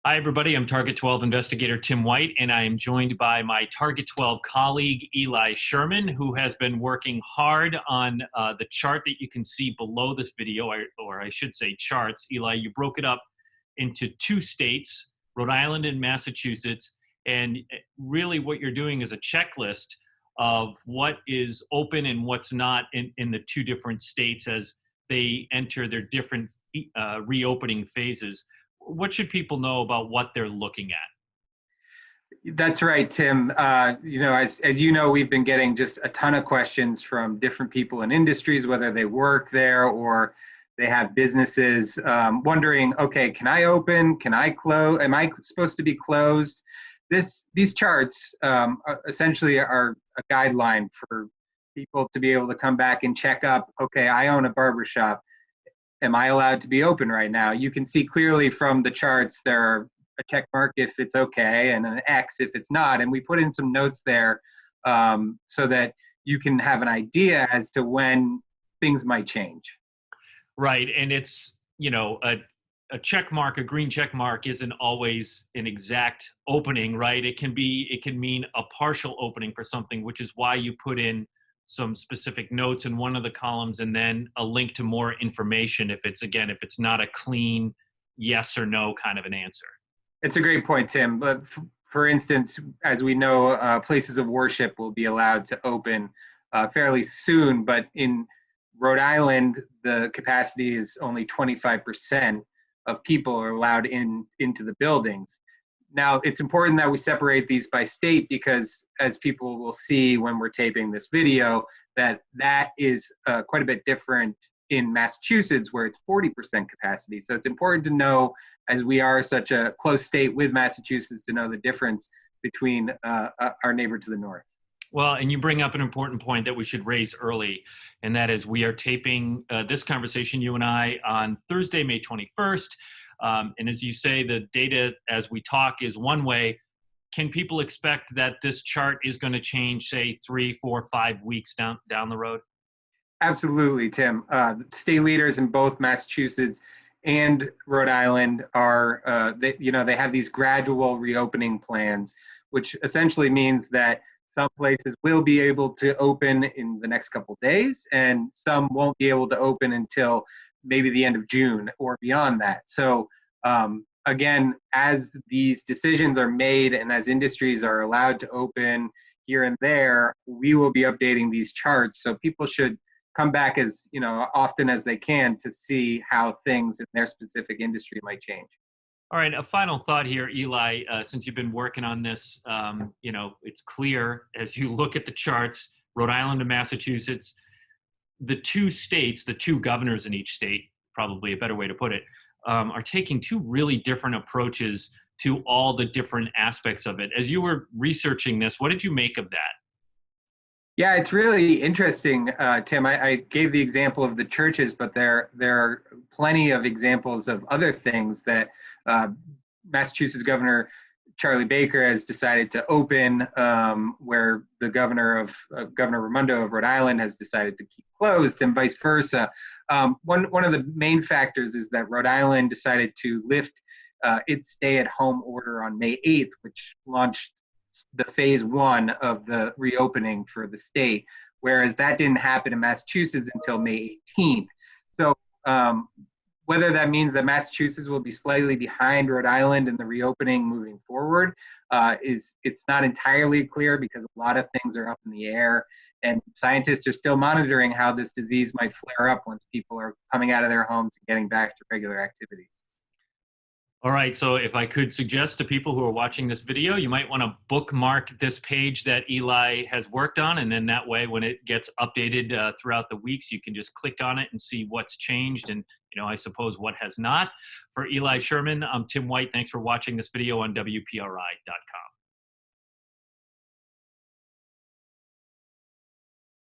Hi, everybody. I'm Target 12 investigator Tim White, and I am joined by my Target 12 colleague, Eli Sherman, who has been working hard on the chart that you can see below this video, or I should say charts. Eli, you broke it up into two states, Rhode Island and Massachusetts, and really what you're doing is a checklist of what is open and what's not in the two different states as they enter their different reopening phases. What should people know about what they're looking at? That's right, Tim. As you know, we've been getting just a ton of questions from different people in industries, whether they work there or they have businesses, wondering, okay, can I open? Can I close? Am I supposed to be closed? These charts essentially are a guideline for people to be able to come back and check up, okay, I own a barbershop. Am I allowed to be open right now? You can see clearly from the charts there are a check mark if it's okay and an X if it's not. And we put in some notes there so that you can have an idea as to when things might change. Right. And it's, a check mark, a green check mark isn't always an exact opening, right? It can mean a partial opening for something, which is why you put in some specific notes in one of the columns and then a link to more information if it's not a clean yes or no kind of an answer. It's a great point, Tim. But for instance, as we know, places of worship will be allowed to open fairly soon, but in Rhode Island, the capacity is only 25% of people are allowed into the buildings. Now, it's important that we separate these by state because, as people will see when we're taping this video, that is quite a bit different in Massachusetts, where it's 40% capacity. So it's important to know, as we are such a close state with Massachusetts, to know the difference between our neighbor to the north. Well, and you bring up an important point that we should raise early, and that is we are taping this conversation, you and I, on Thursday, May 21st. And as you say, the data as we talk is one way. Can people expect that this chart is going to change, say, 3, 4, 5 weeks down the road? Absolutely, Tim. State leaders in both Massachusetts and Rhode Island they have these gradual reopening plans, which essentially means that some places will be able to open in the next couple of days, and some won't be able to open until maybe the end of June or beyond that. So again, as these decisions are made and as industries are allowed to open here and there, we will be updating these charts. So people should come back as often as they can to see how things in their specific industry might change. All right, a final thought here, Eli. Since you've been working on this, it's clear as you look at the charts, Rhode Island and Massachusetts, the two states, the two governors in each state, probably a better way to put it, are taking two really different approaches to all the different aspects of it. As you were researching this, what did you make of that? Yeah, it's really interesting, Tim. I gave the example of the churches, but there are plenty of examples of other things that Massachusetts Governor Charlie Baker has decided to open, where the Governor Raimondo of Rhode Island has decided to keep closed, and vice versa. One of the main factors is that Rhode Island decided to lift its stay-at-home order on May 8th, which launched the phase 1 of the reopening for the state, whereas that didn't happen in Massachusetts until May 18th. So whether that means that Massachusetts will be slightly behind Rhode Island in the reopening moving forward, it's not entirely clear because a lot of things are up in the air, and scientists are still monitoring how this disease might flare up once people are coming out of their homes and getting back to regular activities. All right, so if I could suggest to people who are watching this video, you might want to bookmark this page that Eli has worked on, and then that way when it gets updated throughout the weeks, you can just click on it and see what's changed and, I suppose what has not. For Eli Sherman, I'm Tim White. Thanks for watching this video on WPRI.com.